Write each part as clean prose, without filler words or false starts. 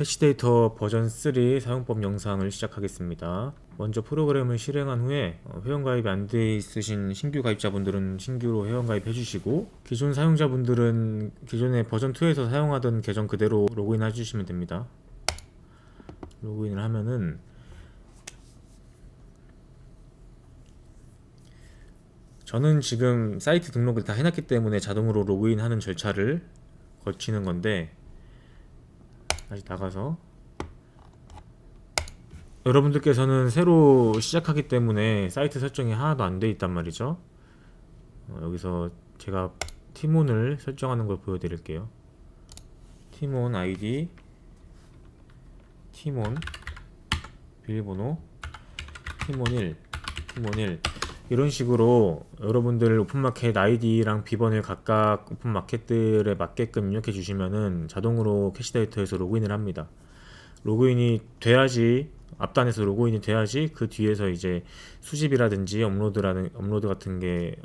캐시데이터 버전 3 사용법 영상을 시작하겠습니다. 먼저 프로그램을 실행한 후에 회원가입이 안 돼 있으신 신규 가입자분들은 신규로 회원가입 해주시고, 기존 사용자분들은 기존의 버전 2에서 사용하던 계정 그대로 로그인 해주시면 됩니다. 로그인을 하면은 저는 지금 사이트 등록을 다 해놨기 때문에 자동으로 로그인하는 절차를 거치는 건데, 다시 나가서 여러분들께서는 새로 시작하기 때문에 사이트 설정이 하나도 안 돼 있단 말이죠. 여기서 제가 팀원을 설정하는 걸 보여드릴게요. 팀원 아이디, 팀원 비밀번호, 팀원 1, 팀원 1 이런 식으로 여러분들 오픈마켓 아이디랑 비번을 각각 오픈마켓들에 맞게끔 입력해 주시면은 자동으로 캐시데이터에서 로그인을 합니다. 로그인이 돼야지, 앞단에서 로그인이 돼야지 그 뒤에서 이제 수집이라든지 업로드 같은 게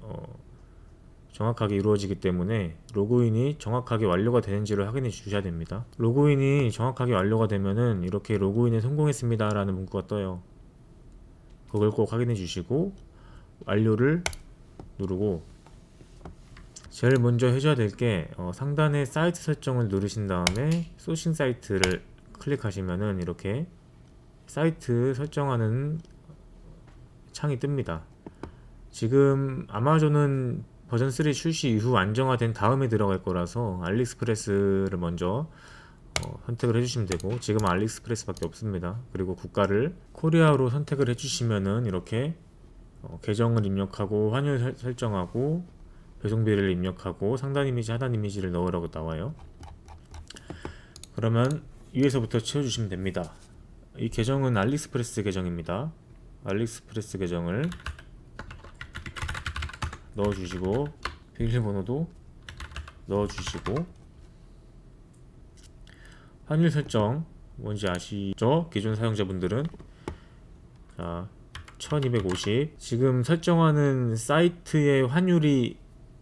정확하게 이루어지기 때문에 로그인이 정확하게 완료가 되는지를 확인해 주셔야 됩니다. 로그인이 정확하게 완료가 되면은 이렇게 로그인에 성공했습니다 라는 문구가 떠요. 그걸 꼭 확인해 주시고 완료를 누르고, 제일 먼저 해줘야 될 게 상단에 사이트 설정을 누르신 다음에 소싱 사이트를 클릭하시면은 이렇게 사이트 설정하는 창이 뜹니다. 지금 아마존은 버전 3 출시 이후 안정화된 다음에 들어갈 거라서 알리익스프레스를 먼저 선택을 해주시면 되고, 지금은 알리익스프레스밖에 없습니다. 그리고 국가를 코리아로 선택을 해주시면은 이렇게 계정을 입력하고 환율 설정하고 배송비를 입력하고 상단 이미지 하단 이미지를 넣으라고 나와요. 그러면 위에서부터 채워주시면 됩니다. 이 계정은 알리익스프레스 계정입니다. 알리익스프레스 계정을 넣어주시고 비밀번호도 넣어주시고, 환율 설정 뭔지 아시죠? 기존 사용자분들은. 자, 1250. 지금 설정하는 사이트의 환율이,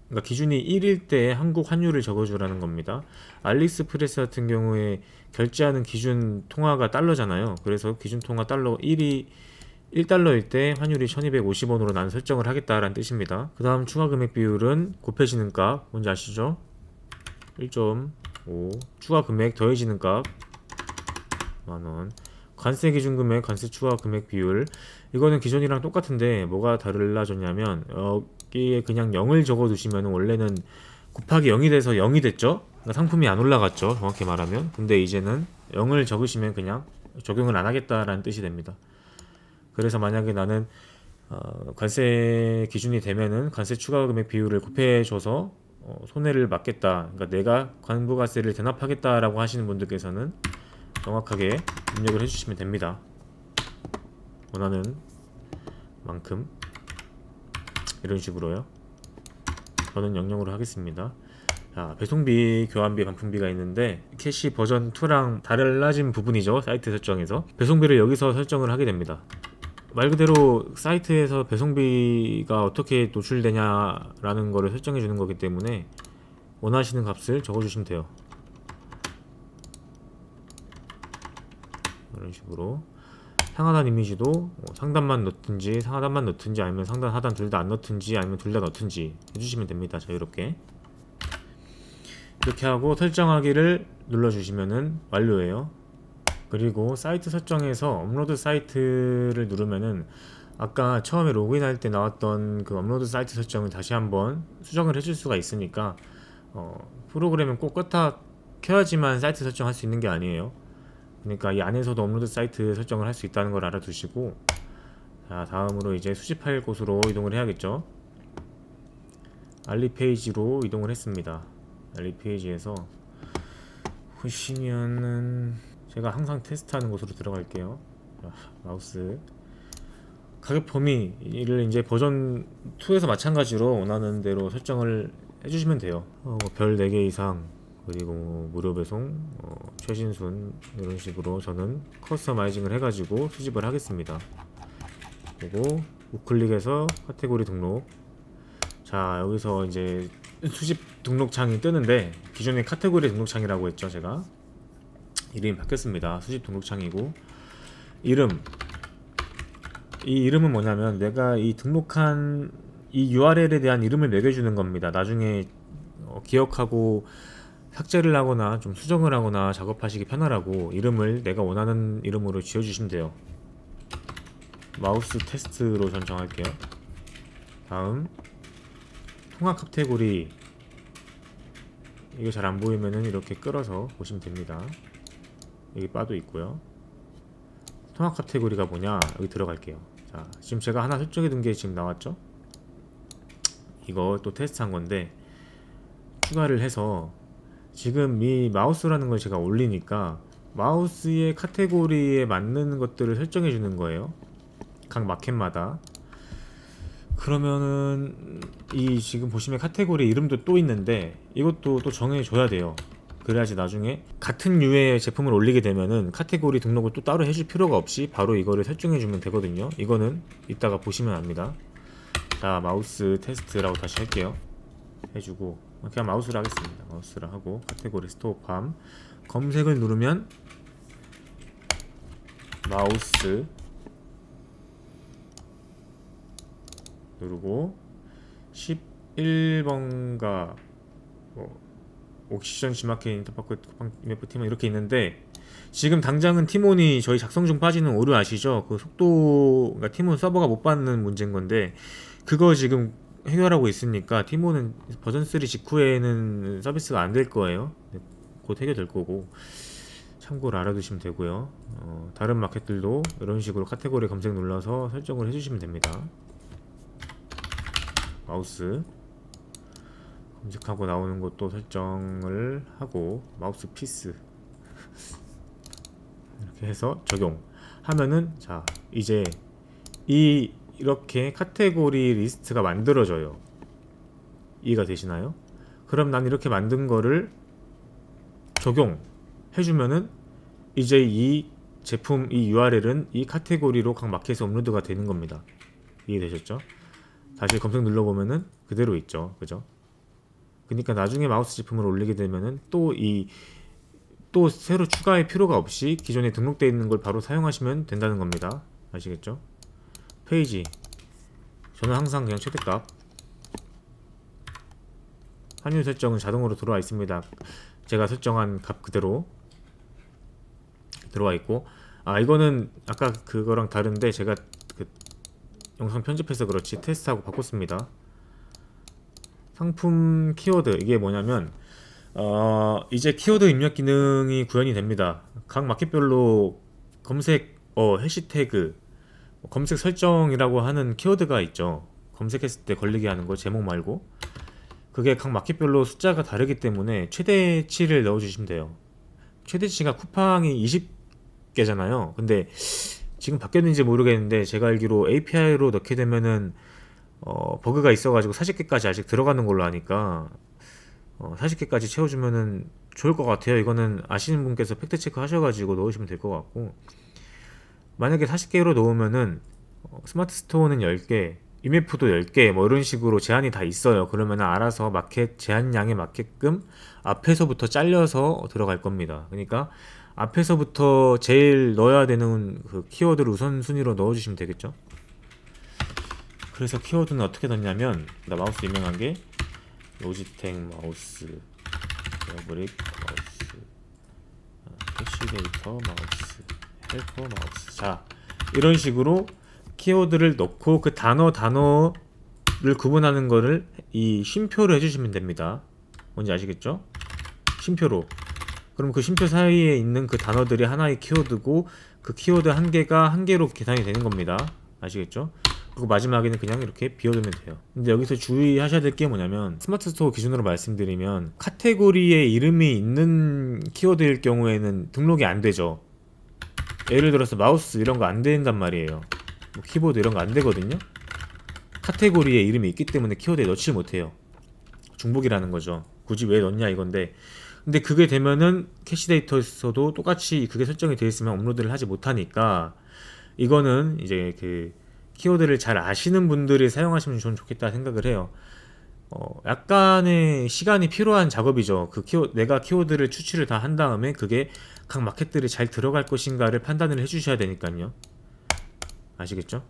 그러니까 기준이 1일 때 한국 환율을 적어주라는 겁니다. 알리익스프레스 같은 경우에 결제하는 기준 통화가 달러잖아요. 그래서 기준 통화 달러 1달러일 때 환율이 1250원으로 난 설정을 하겠다라는 뜻입니다. 그 다음 추가 금액 비율은 곱해지는 값 뭔지 아시죠? 1.5. 추가 금액 더해지는 값 만원. 관세 기준 금액, 관세 추가 금액 비율, 이거는 기존이랑 똑같은데 뭐가 달라졌냐면 여기에 그냥 0을 적어 두시면 원래는 곱하기 0이 돼서 0이 됐죠. 그러니까 상품이 안 올라갔죠, 정확히 말하면. 근데 이제는 0을 적으시면 그냥 적용을 안 하겠다라는 뜻이 됩니다. 그래서 만약에 나는 관세 기준이 되면은 관세 추가 금액 비율을 곱해줘서 손해를 막겠다, 그러니까 내가 관부가세를 대납하겠다라고 하시는 분들께서는 정확하게 입력을 해주시면 됩니다. 원하는 만큼 이런 식으로요. 저는 00으로 하겠습니다. 자, 배송비, 교환비, 반품비가 있는데 캐시 버전 2랑 달라진 부분이죠. 사이트 설정에서 배송비를 여기서 설정을 하게 됩니다. 말 그대로 사이트에서 배송비가 어떻게 노출되냐라는 거를 설정해 주는 거기 때문에 원하시는 값을 적어주시면 돼요. 이런 식으로 상하단 이미지도 상단만 넣든지 상하단만 넣든지 아니면 상단 하단 둘 다 안 넣든지 아니면 둘 다 넣든지 해주시면 됩니다. 자유롭게 이렇게 하고 설정하기를 눌러주시면은 완료예요. 그리고 사이트 설정에서 업로드 사이트를 누르면은 아까 처음에 로그인할 때 나왔던 그 업로드 사이트 설정을 다시 한번 수정을 해줄 수가 있으니까 프로그램은 꼭 껐다 켜야지만 사이트 설정할 수 있는 게 아니에요. 그러니까 이 안에서도 업로드 사이트 설정을 할 수 있다는 걸 알아두시고, 자, 다음으로 이제 수집할 곳으로 이동을 해야겠죠. 알리 페이지로 이동을 했습니다. 알리 페이지에서 보시면은 제가 항상 테스트하는 곳으로 들어갈게요. 자, 마우스 가격 범위를 이제 버전 2에서 마찬가지로 원하는 대로 설정을 해주시면 돼요. 별 4개 이상, 그리고 무료 배송, 최신순, 이런 식으로 저는 커스터마이징을 해가지고 수집을 하겠습니다. 그리고 우클릭해서 카테고리 등록. 자, 여기서 이제 수집 등록 창이 뜨는데 기존의 카테고리 등록 창이라고 했죠, 제가. 이름이 바뀌었습니다. 수집 등록창이고 이름, 이 이름은 뭐냐면 내가 이 등록한 이 URL에 대한 이름을 매겨주는 겁니다. 나중에 기억하고 삭제를 하거나 좀 수정을 하거나 작업하시기 편하라고 이름을 내가 원하는 이름으로 지어주시면 돼요. 마우스 테스트로 전 정할게요. 다음 통합 카테고리, 이거 잘 안 보이면은 이렇게 끌어서 보시면 됩니다. 여기 바도 있고요. 통합 카테고리가 뭐냐, 여기 들어갈게요. 자, 지금 제가 하나 설정해 둔 게 지금 나왔죠? 이거 또 테스트 한 건데 추가를 해서 지금 이 마우스라는 걸 제가 올리니까 마우스의 카테고리에 맞는 것들을 설정해 주는 거예요. 각 마켓마다. 그러면은 이 지금 보시면 카테고리 이름도 또 있는데 이것도 또 정해줘야 돼요. 그래야지 나중에 같은 류의 제품을 올리게 되면은 카테고리 등록을 또 따로 해줄 필요가 없이 바로 이거를 설정해주면 되거든요. 이거는 이따가 보시면 압니다. 자, 마우스 테스트라고 다시 할게요. 해주고 그냥 마우스로 하겠습니다. 마우스로 하고 카테고리 스톱함, 검색을 누르면 마우스 누르고 11번가 옥시전 G마켓 인터파크 쿠팡 팀원 이렇게 있는데 지금 당장은 티몬이 저희 작성 중 빠지는 오류 아시죠? 그 속도, 그러니까 티몬 서버가 못 받는 문제인 건데 그거 지금 해결하고 있으니까 티몬은 버전 3 직후에는 서비스가 안 될 거예요. 곧 해결될 거고 참고로 알아두시면 되고요. 다른 마켓들도 이런 식으로 카테고리 검색 눌러서 설정을 해주시면 됩니다. 마우스 검색하고 나오는 것도 설정을 하고 마우스 피스 이렇게 해서 적용하면은 자 이제 이렇게 카테고리 리스트가 만들어져요. 이해가 되시나요? 그럼 난 이렇게 만든 거를 적용해주면은 이제 이 제품 이 URL은 이 카테고리로 각 마켓에 업로드가 되는 겁니다. 이해되셨죠? 다시 검색 눌러보면은 그대로 있죠. 그죠? 그러니까 나중에 마우스 제품을 올리게 되면은 또 새로 추가할 필요가 없이 기존에 등록되어 있는 걸 바로 사용하시면 된다는 겁니다. 아시겠죠? 페이지, 저는 항상 그냥 최대값, 환율 설정은 자동으로 들어와 있습니다. 제가 설정한 값 그대로 들어와 있고, 이거는 아까 그거랑 다른데 제가 그 영상 편집해서 그렇지 테스트하고 바꿨습니다. 상품 키워드, 이게 뭐냐면 이제 키워드 입력 기능이 구현이 됩니다. 각 마켓별로 검색 해시태그, 검색 설정이라고 하는 키워드가 있죠. 검색했을 때 걸리게 하는 거, 제목 말고. 그게 각 마켓별로 숫자가 다르기 때문에 최대치를 넣어주시면 돼요. 최대치가 쿠팡이 20개잖아요. 근데 지금 바뀌었는지 모르겠는데 제가 알기로 API로 넣게 되면은 버그가 있어가지고 40개까지 아직 들어가는 걸로 아니까 40개까지 채워주면은 좋을 것 같아요. 이거는 아시는 분께서 팩트 체크 하셔가지고 넣으시면 될 것 같고, 만약에 40개로 넣으면은 스마트 스토어는 10개, 이메프도 10개 뭐 이런 식으로 제한이 다 있어요. 그러면 알아서 마켓 제한량에 맞게끔 앞에서부터 잘려서 들어갈 겁니다. 그러니까 앞에서부터 제일 넣어야 되는 그 키워드를 우선순위로 넣어주시면 되겠죠. 그래서 키워드는 어떻게 넣냐면, 나 마우스 유명한 게 로지텍 마우스, 에어브릭 마우스, 캐시데이터 마우스, 헬퍼 마우스. 자, 이런 식으로 키워드를 넣고 그 단어를 구분하는 거를 이 쉼표로 해주시면 됩니다. 뭔지 아시겠죠? 쉼표로. 그럼 그 쉼표 사이에 있는 그 단어들이 하나의 키워드고 그 키워드 한 개가 한 개로 계산이 되는 겁니다. 아시겠죠? 그리고 마지막에는 그냥 이렇게 비워두면 돼요. 근데 여기서 주의하셔야 될 게 뭐냐면, 스마트 스토어 기준으로 말씀드리면 카테고리에 이름이 있는 키워드일 경우에는 등록이 안 되죠. 예를 들어서 마우스 이런 거 안 된단 말이에요. 뭐 키보드 이런 거 안 되거든요. 카테고리에 이름이 있기 때문에 키워드에 넣지 못해요. 중복이라는 거죠. 굳이 왜 넣냐 이건데, 근데 그게 되면은 캐시데이터에서도 똑같이 그게 설정이 되어 있으면 업로드를 하지 못하니까, 이거는 이제 그 키워드를 잘 아시는 분들이 사용하시면 좀 좋겠다 생각을 해요. 약간의 시간이 필요한 작업이죠. 내가 키워드를 추출을 다 한 다음에 그게 각 마켓들이 잘 들어갈 것인가를 판단을 해주셔야 되니까요. 아시겠죠?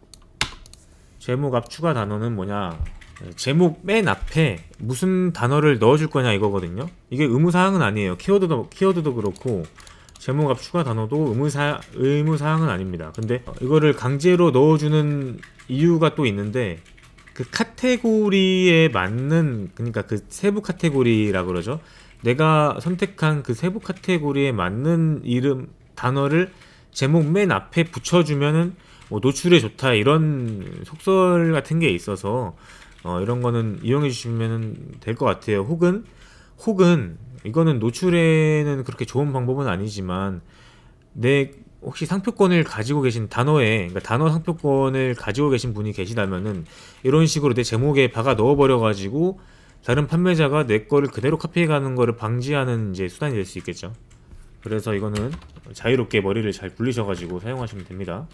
제목 앞 추가 단어는 뭐냐? 제목 맨 앞에 무슨 단어를 넣어줄 거냐 이거거든요. 이게 의무사항은 아니에요. 키워드도 그렇고 제목 앞 추가 단어도 의무사항은 아닙니다. 근데 이거를 강제로 넣어주는 이유가 또 있는데 그 카테고리에 맞는, 그러니까 그 세부 카테고리라 그러죠. 내가 선택한 그 세부 카테고리에 맞는 이름 단어를 제목 맨 앞에 붙여주면은 뭐 노출에 좋다 이런 속설 같은 게 있어서 이런 거는 이용해 주시면 될 것 같아요. 혹은 이거는 노출에는 그렇게 좋은 방법은 아니지만 혹시 상표권을 가지고 계신 그러니까 단어 상표권을 가지고 계신 분이 계시다면은 이런 식으로 내 제목에 박아 넣어버려 가지고 다른 판매자가 내 거를 그대로 카피해가는 거를 방지하는 이제 수단이 될 수 있겠죠. 그래서 이거는 자유롭게 머리를 잘 굴리셔가지고 사용하시면 됩니다.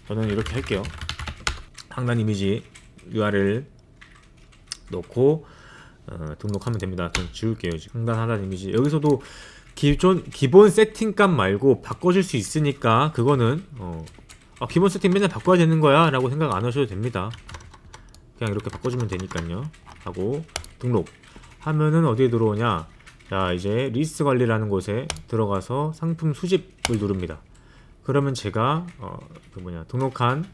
저는 이렇게 할게요. 상단 이미지 URL 넣고 등록하면 됩니다. 좀 지울게요. 상단 하단 이미지 여기서도 기본 세팅값 말고 바꿔줄 수 있으니까 그거는 기본 세팅 맨날 바꿔야 되는 거야 라고 생각 안 하셔도 됩니다. 그냥 이렇게 바꿔주면 되니까요. 하고 등록 하면은 어디에 들어오냐, 자 이제 리스트 관리라는 곳에 들어가서 상품 수집을 누릅니다. 그러면 제가 등록한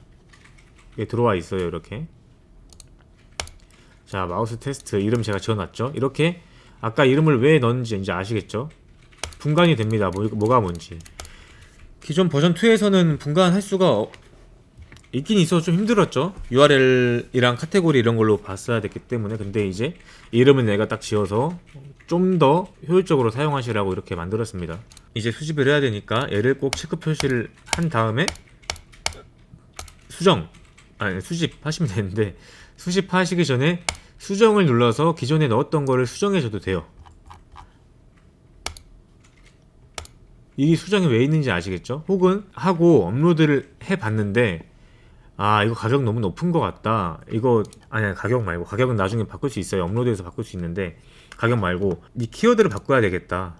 게 들어와 있어요. 이렇게 자 마우스 테스트 이름 제가 지어놨죠. 이렇게 아까 이름을 왜 넣었는지 이제 아시겠죠? 분간이 됩니다. 뭐가 뭔지. 기존 버전 2에서는 분간할 수가 있긴 있어서 좀 힘들었죠. URL이랑 카테고리 이런 걸로 봤어야 됐기 때문에. 근데 이제 이름은 내가 딱 지어서 좀 더 효율적으로 사용하시라고 이렇게 만들었습니다. 이제 수집을 해야 되니까 얘를 꼭 체크 표시를 한 다음에 수집하시면 되는데, 수집하시기 전에 수정을 눌러서 기존에 넣었던 거를 수정해줘도 돼요. 이게 수정이 왜 있는지 아시겠죠? 혹은 하고 업로드를 해봤는데 이거 가격 너무 높은 것 같다. 가격 말고, 가격은 나중에 바꿀 수 있어요. 업로드해서 바꿀 수 있는데 가격 말고 이 키워드를 바꿔야 되겠다.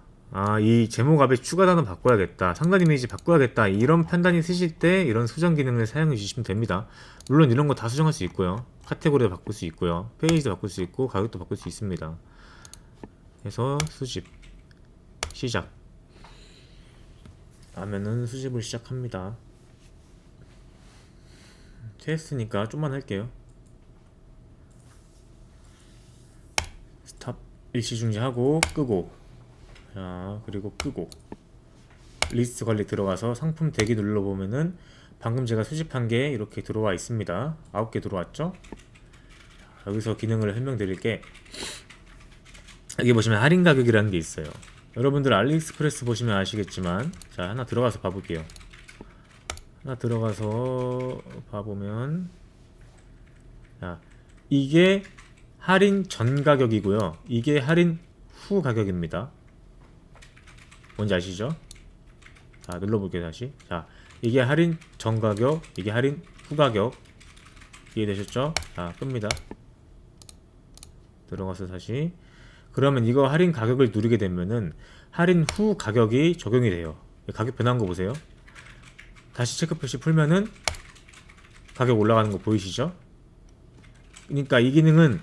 이 제목 앞에 추가 단어 바꿔야겠다. 상단 이미지 바꿔야겠다. 이런 판단이 쓰실 때 이런 수정 기능을 사용해 주시면 됩니다. 물론 이런 거 다 수정할 수 있고요. 카테고리도 바꿀 수 있고요. 페이지도 바꿀 수 있고 가격도 바꿀 수 있습니다. 그래서 수집 시작 하면은 수집을 시작합니다. 테스트니까 좀만 할게요. 스탑 일시 중지하고 끄고, 자 그리고 끄고 리스트 관리 들어가서 상품 대기 눌러보면은 방금 제가 수집한 게 이렇게 들어와 있습니다. 9개 들어왔죠? 여기서 기능을 설명드릴게. 여기 보시면 할인 가격이라는 게 있어요. 여러분들 알리익스프레스 보시면 아시겠지만, 자 하나 들어가서 봐볼게요. 하나 들어가서 봐보면, 자 이게 할인 전 가격이고요. 이게 할인 후 가격입니다. 뭔지 아시죠? 자 눌러볼게요. 다시. 자 이게 할인 전 가격, 이게 할인 후 가격. 이해되셨죠? 자 끕니다. 들어가서 다시. 그러면 이거 할인 가격을 누르게 되면은 할인 후 가격이 적용이 돼요. 가격 변한 거 보세요. 다시 체크 표시 풀면은 가격 올라가는 거 보이시죠? 그러니까 이 기능은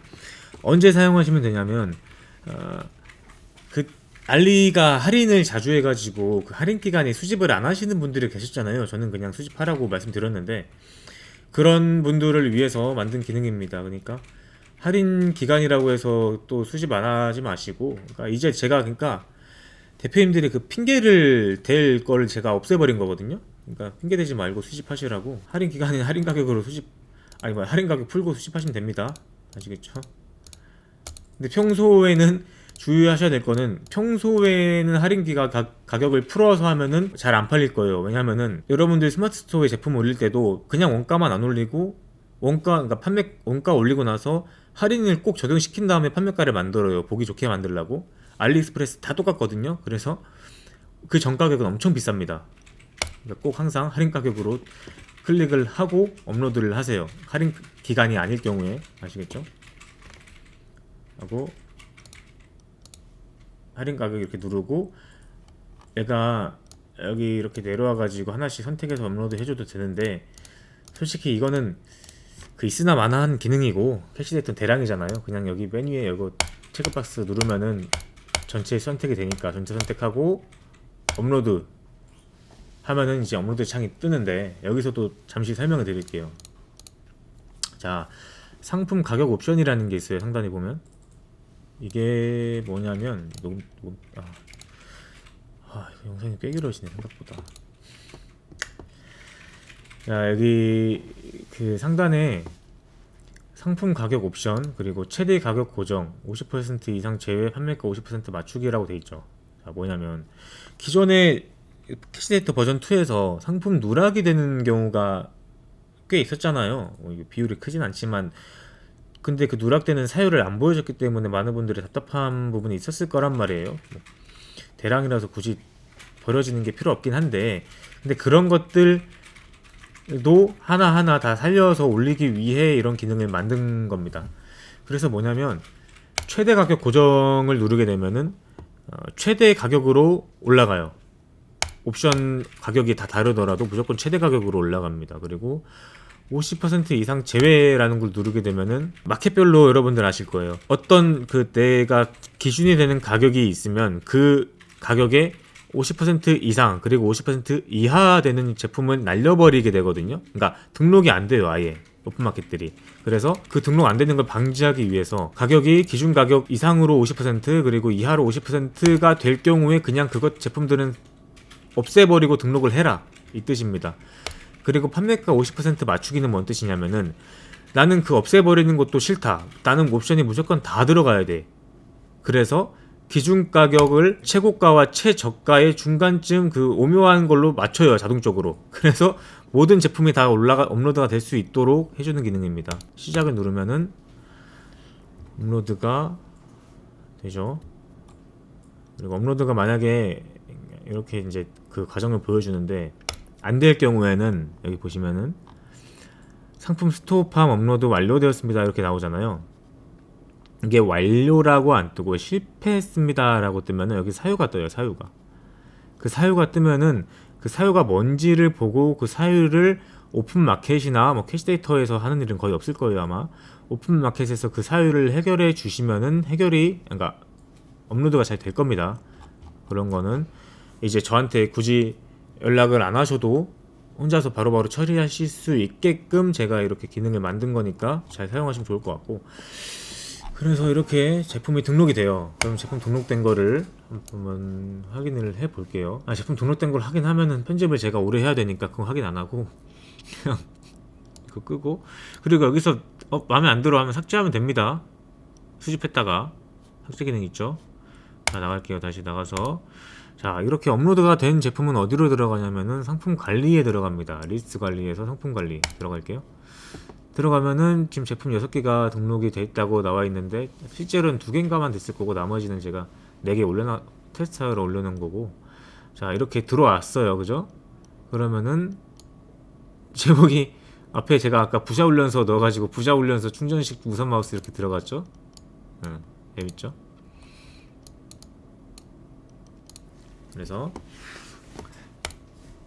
언제 사용하시면 되냐면 그 알리가 할인을 자주 해가지고 그 할인 기간에 수집을 안 하시는 분들이 계셨잖아요. 저는 그냥 수집하라고 말씀드렸는데 그런 분들을 위해서 만든 기능입니다. 그러니까 할인 기간이라고 해서 또 수집 안 하지 마시고, 그러니까 이제 제가 대표님들이 그 핑계를 댈 거를 제가 없애버린 거거든요. 그러니까 핑계 대지 말고 수집하시라고. 할인 기간에 할인 가격으로 할인 가격 풀고 수집하시면 됩니다. 아시겠죠? 근데 평소에는 주의하셔야 될 거는, 평소에는 할인 가격을 풀어서 하면은 잘 안 팔릴 거예요. 왜냐면은 여러분들 스마트 스토어에 제품 올릴 때도 그냥 원가만 안 올리고 그러니까 원가 올리고 나서 할인을 꼭 적용시킨 다음에 판매가를 만들어요. 보기 좋게 만들려고. 알리익스프레스 다 똑같거든요. 그래서 그 전 가격은 엄청 비쌉니다. 그러니까 꼭 항상 할인 가격으로 클릭을 하고 업로드를 하세요. 할인 기간이 아닐 경우에. 아시겠죠? 하고 할인 가격 이렇게 누르고 얘가 여기 이렇게 내려와 가지고 하나씩 선택해서 업로드 해줘도 되는데 솔직히 이거는 그 있으나 마나한 기능이고 캐시데이터는 대량이잖아요. 그냥 여기 메뉴에 이거 체크박스 누르면은 전체 선택이 되니까 전체 선택하고 업로드 하면은 이제 업로드 창이 뜨는데 여기서도 잠시 설명을 드릴게요. 자, 상품 가격 옵션이라는 게 있어요. 상단에 보면 이게 뭐냐면 이거 영상이 꽤 길어지네 생각보다. 자, 여기 그 상단에 상품 가격 옵션 그리고 최대 가격 고정 50% 이상 제외 판매가 50% 맞추기라고 돼 있죠. 자, 뭐냐면 기존에 캐시데이터 버전 2에서 상품 누락이 되는 경우가 꽤 있었잖아요. 이게 비율이 크진 않지만 근데 그 누락되는 사유를 안 보여줬기 때문에 많은 분들이 답답한 부분이 있었을 거란 말이에요. 뭐 대량이라서 굳이 버려지는 게 필요 없긴 한데 근데 그런 것들도 하나하나 다 살려서 올리기 위해 이런 기능을 만든 겁니다. 그래서 뭐냐면 최대 가격 고정을 누르게 되면은 최대 가격으로 올라가요. 옵션 가격이 다 다르더라도 무조건 최대 가격으로 올라갑니다. 그리고 50% 이상 제외라는 걸 누르게 되면은 마켓별로 여러분들 아실 거예요. 어떤 그 내가 기준이 되는 가격이 있으면 그 가격에 50% 이상 그리고 50% 이하 되는 제품은 날려버리게 되거든요. 그러니까 등록이 안 돼요, 아예 오픈마켓들이. 그래서 그 등록 안 되는 걸 방지하기 위해서 가격이 기준 가격 이상으로 50% 그리고 이하로 50%가 될 경우에 그냥 그것 제품들은 없애버리고 등록을 해라 이 뜻입니다. 그리고 판매가 50% 맞추기는 뭔 뜻이냐면은 나는 그 없애버리는 것도 싫다. 나는 옵션이 무조건 다 들어가야 돼. 그래서 기준 가격을 최고가와 최저가의 중간쯤 그 오묘한 걸로 맞춰요, 자동적으로. 그래서 모든 제품이 다 업로드가 될 수 있도록 해주는 기능입니다. 시작을 누르면은 업로드가 되죠. 그리고 업로드가 만약에 이렇게 이제 그 과정을 보여주는데 안 될 경우에는 여기 보시면은 상품 스토어팜 업로드 완료되었습니다 이렇게 나오잖아요. 이게 완료라고 안 뜨고 실패했습니다 라고 뜨면은 여기 사유가 떠요. 사유가 그 사유가 뜨면은 그 사유가 뭔지를 보고 그 사유를 오픈마켓이나 뭐 캐시데이터에서 하는 일은 거의 없을 거예요. 아마 오픈마켓에서 그 사유를 해결해 주시면은 그러니까 업로드가 잘 될 겁니다. 그런 거는 이제 저한테 굳이 연락을 안 하셔도 혼자서 바로바로 처리하실 수 있게끔 제가 이렇게 기능을 만든 거니까 잘 사용하시면 좋을 것 같고, 그래서 이렇게 제품이 등록이 돼요. 그럼 제품 등록된 거를 한번 확인을 해 볼게요. 제품 등록된 걸 확인하면은 편집을 제가 오래 해야 되니까 그거 확인 안 하고 그냥 이거 끄고, 그리고 여기서 마음에 안 들어 하면 삭제하면 됩니다. 수집했다가 삭제 기능 있죠. 자, 나갈게요. 다시 나가서 자, 이렇게 업로드가 된 제품은 어디로 들어가냐면은 상품 관리에 들어갑니다. 리스트 관리에서 상품 관리 들어갈게요. 들어가면은 지금 제품 6개가 등록이 돼 있다고 나와 있는데 실제로는 2개인가만 됐을 거고 나머지는 제가 4개 테스트하러 올려놓은 거고. 자, 이렇게 들어왔어요. 그죠? 그러면은 제목이 앞에 제가 아까 부자 훈련소 넣어가지고 부자 훈련소 충전식 무선 마우스 이렇게 들어갔죠? 재밌죠? 그래서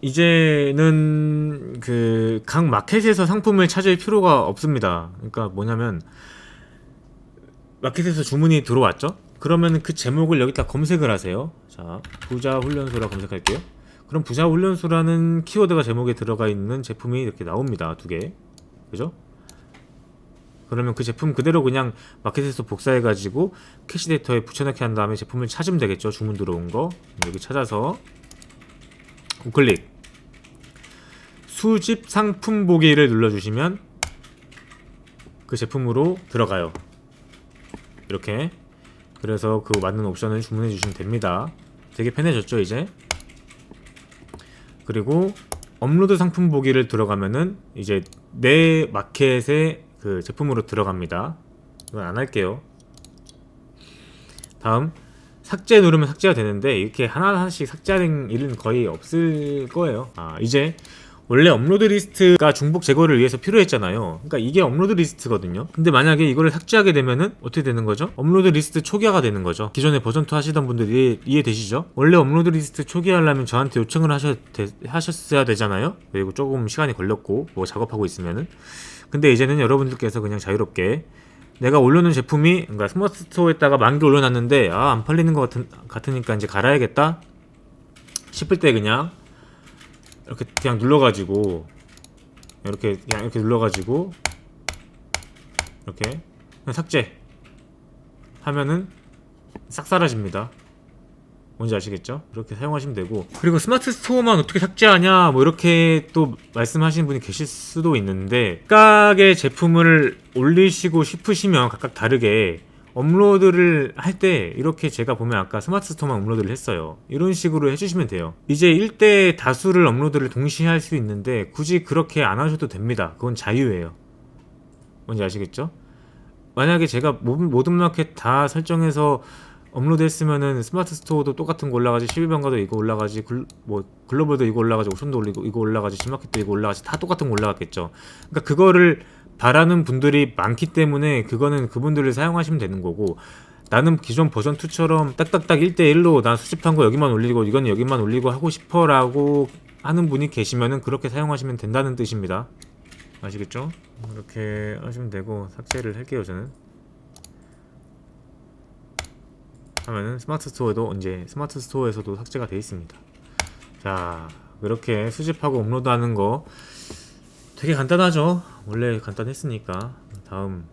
이제는 그 각 마켓에서 상품을 찾을 필요가 없습니다. 그러니까 뭐냐면 마켓에서 주문이 들어왔죠? 그러면 그 제목을 여기다 검색을 하세요. 자, 부자 훈련소라 검색할게요. 그럼 부자 훈련소라는 키워드가 제목에 들어가 있는 제품이 이렇게 나옵니다. 2개. 그죠? 그러면 그 제품 그대로 그냥 마켓에서 복사해가지고 캐시데이터에 붙여넣기 한 다음에 제품을 찾으면 되겠죠. 주문 들어온 거. 여기 찾아서 우클릭 수집 상품 보기를 눌러주시면 그 제품으로 들어가요. 이렇게. 그래서 그 맞는 옵션을 주문해 주시면 됩니다. 되게 편해졌죠 이제. 그리고 업로드 상품 보기를 들어가면은 이제 내 마켓에 그 제품으로 들어갑니다. 이건 안 할게요. 다음 삭제 누르면 삭제가 되는데 이렇게 하나하나씩 삭제하는 일은 거의 없을 거예요. 이제 원래 업로드 리스트가 중복 제거를 위해서 필요했잖아요. 그러니까 이게 업로드 리스트거든요. 근데 만약에 이거를 삭제하게 되면은 어떻게 되는 거죠? 업로드 리스트 초기화가 되는 거죠. 기존에 버전2 하시던 분들이 이해되시죠? 원래 업로드 리스트 초기화하려면 저한테 요청을 하셨어야 되잖아요. 그리고 조금 시간이 걸렸고 뭐 작업하고 있으면은. 근데 이제는 여러분들께서 그냥 자유롭게 내가 올려놓은 제품이, 그러니까 스마트 스토어에다가 10,000개 올려놨는데 안 팔리는 것 같으니까 이제 갈아야겠다 싶을 때 그냥 이렇게 그냥 눌러가지고 이렇게 그냥 이렇게 눌러가지고 이렇게 그냥 삭제 하면은 싹 사라집니다. 뭔지 아시겠죠? 이렇게 사용하시면 되고, 그리고 스마트 스토어만 어떻게 삭제하냐 뭐 이렇게 또 말씀하시는 분이 계실 수도 있는데, 각각의 제품을 올리시고 싶으시면 각각 다르게 업로드를 할 때 이렇게 제가 보면 아까 스마트 스토어만 업로드를 했어요. 이런 식으로 해주시면 돼요. 이제 1대 다수를 업로드를 동시에 할 수 있는데 굳이 그렇게 안 하셔도 됩니다. 그건 자유예요. 뭔지 아시겠죠? 만약에 제가 모든 마켓 다 설정해서 업로드 했으면은 스마트 스토어도 똑같은 거 올라가지, 11번가도 이거 올라가지, 글로벌도 이거 올라가지, 옵션도 올리고 이거 올라가지, G마켓도 이거 올라가지, 다 똑같은 거 올라갔겠죠. 그러니까 그거를 바라는 분들이 많기 때문에 그거는 그분들을 사용하시면 되는 거고, 나는 기존 버전2처럼 딱딱딱 1대1로 나 수집한 거 여기만 올리고 이건 여기만 올리고 하고 싶어 라고 하는 분이 계시면은 그렇게 사용하시면 된다는 뜻입니다. 아시겠죠? 이렇게 하시면 되고, 삭제를 할게요. 저는 하면은 스마트 스토어에서도 삭제가 되어 있습니다. 자, 그렇게 수집하고 업로드하는 거 되게 간단하죠? 원래 간단했으니까. 다음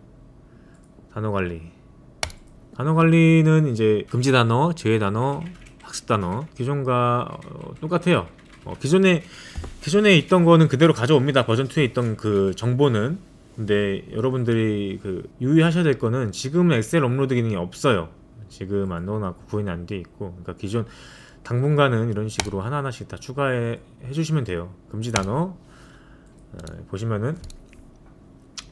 단어 관리. 단어 관리는 이제 금지 단어, 제외 단어, 학습 단어 기존과 똑같아요. 기존에 있던 거는 그대로 가져옵니다. 버전2에 있던 그 정보는. 근데 여러분들이 그 유의하셔야 될 거는 지금은 엑셀 업로드 기능이 없어요. 지금 안 넣어놨고 구현이 안 돼 있고, 그러니까 기존 당분간은 이런 식으로 하나하나씩 다 추가해 주시면 돼요. 금지 단어 보시면은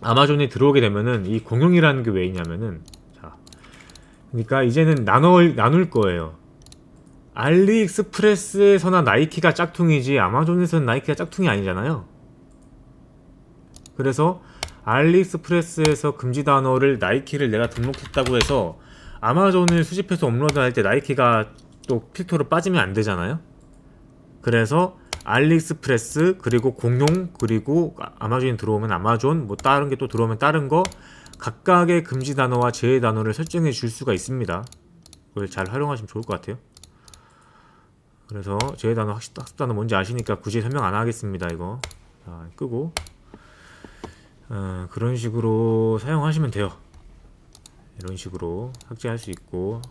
아마존에 들어오게 되면은 이 공용이라는 게 왜 있냐면은, 자, 그러니까 이제는 나눌 거예요. 알리익스프레스에서나 나이키가 짝퉁이지 아마존에서는 나이키가 짝퉁이 아니잖아요. 그래서 알리익스프레스에서 금지 단어를 나이키를 내가 등록했다고 해서 아마존을 수집해서 업로드할 때 나이키가 또 필터로 빠지면 안 되잖아요. 그래서 알리익스프레스, 그리고 공용, 그리고 아마존이 들어오면 아마존, 뭐 다른 게 또 들어오면 다른 거, 각각의 금지 단어와 제외 단어를 설정해 줄 수가 있습니다. 그걸 잘 활용하시면 좋을 것 같아요. 그래서 제외 단어, 학습 단어 뭔지 아시니까 굳이 설명 안 하겠습니다. 이거 끄고 그런 식으로 사용하시면 돼요. 이런 식으로 삭제할 수 있고,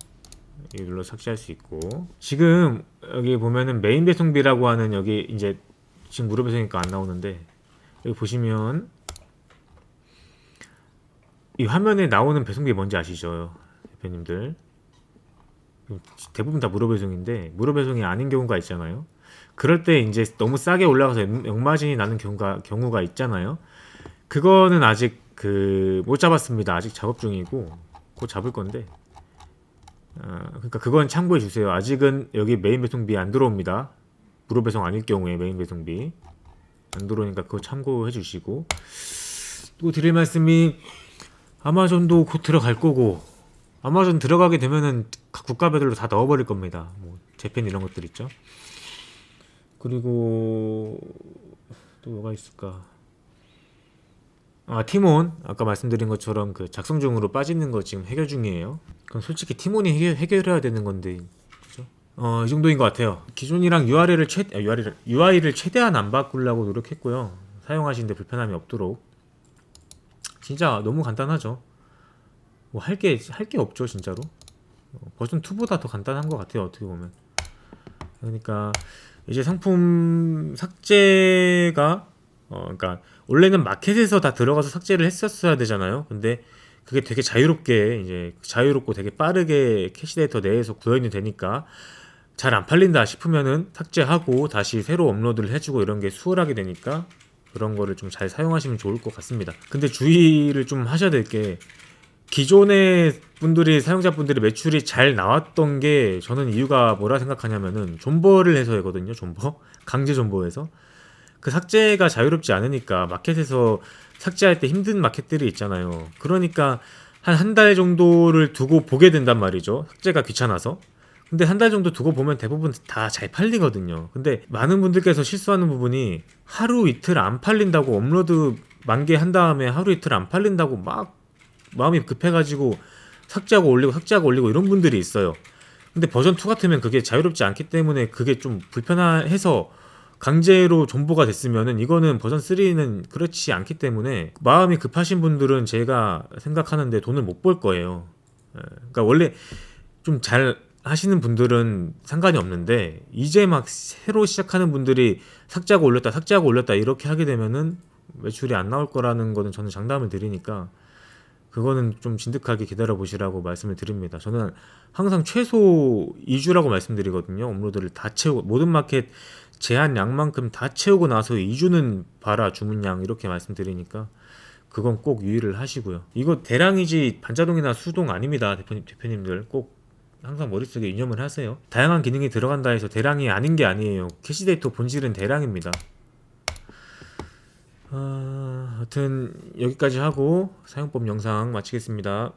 이걸로 삭제할 수 있고, 지금 여기 보면은 메인 배송비라고 하는, 여기 이제 지금 무료 배송이니까 안 나오는데, 여기 보시면 이 화면에 나오는 배송비 뭔지 아시죠? 대표님들 대부분 다 무료 배송인데 무료 배송이 아닌 경우가 있잖아요. 그럴 때 이제 너무 싸게 올라가서 역마진이 나는 경우가 있잖아요. 그거는 아직 못 잡았습니다. 아직 작업 중이고 곧 잡을 건데, 그러니까 그건 참고해 주세요. 아직은 여기 메인 배송비 안 들어옵니다. 무료 배송 아닐 경우에 메인 배송비 안 들어오니까 그거 참고해 주시고, 또 드릴 말씀이 아마존도 곧 들어갈 거고, 아마존 들어가게 되면은 각 국가별로 다 넣어버릴 겁니다. 뭐 재팬 이런 것들 있죠. 그리고 또 뭐가 있을까? 티몬 아까 말씀드린 것처럼 그 작성 중으로 빠지는 거 지금 해결 중이에요. 그건 솔직히 티몬이 해결해야 되는 건데, 그죠? 이 정도인 것 같아요. 기존이랑 UI를 최대한 안 바꾸려고 노력했고요. 사용하시는데 불편함이 없도록. 진짜 너무 간단하죠. 뭐 할 게 없죠, 진짜로. 버전 2보다 더 간단한 것 같아요, 어떻게 보면. 그러니까 이제 상품 삭제가 그러니까 원래는 마켓에서 다 들어가서 삭제를 했었어야 되잖아요. 근데 그게 되게 자유롭고 되게 빠르게 캐시데이터 내에서 구현이 되니까 잘 안 팔린다 싶으면은 삭제하고 다시 새로 업로드를 해주고 이런 게 수월하게 되니까 그런 거를 좀 잘 사용하시면 좋을 것 같습니다. 근데 주의를 좀 하셔야 될 게, 기존의 사용자분들이 매출이 잘 나왔던 게, 저는 이유가 뭐라 생각하냐면은 존버를 해서거든요. 강제 존버해서. 그 삭제가 자유롭지 않으니까 마켓에서 삭제할 때 힘든 마켓들이 있잖아요. 그러니까 한 달 정도를 두고 보게 된단 말이죠. 삭제가 귀찮아서. 근데 한 달 정도 두고 보면 대부분 다 잘 팔리거든요. 근데 많은 분들께서 실수하는 부분이 하루 이틀 안 팔린다고 업로드 만개 다음에 하루 이틀 안 팔린다고 막 마음이 급해가지고 삭제하고 올리고 이런 분들이 있어요. 근데 버전 2 같으면 그게 자유롭지 않기 때문에 그게 좀 불편해서 강제로 존버가 됐으면은 이거는 버전 3는 그렇지 않기 때문에 마음이 급하신 분들은 제가 생각하는데 돈을 못 벌 거예요. 그러니까 원래 좀 잘 하시는 분들은 상관이 없는데 이제 막 새로 시작하는 분들이 삭제하고 올렸다 이렇게 하게 되면은 매출이 안 나올 거라는 거는 저는 장담을 드리니까 그거는 좀 진득하게 기다려 보시라고 말씀을 드립니다. 저는 항상 최소 2주라고 말씀드리거든요. 업로드를 다 채우고 모든 마켓 제한량만큼 다 채우고 나서 2주는 봐라 주문량 이렇게 말씀드리니까 그건 꼭 유의를 하시고요. 이거 대량이지 반자동이나 수동 아닙니다. 대표님들 꼭 항상 머릿속에 유념을 하세요. 다양한 기능이 들어간다 해서 대량이 아닌 게 아니에요. 캐시데이터 본질은 대량입니다. 하여튼 여기까지 하고 사용법 영상 마치겠습니다.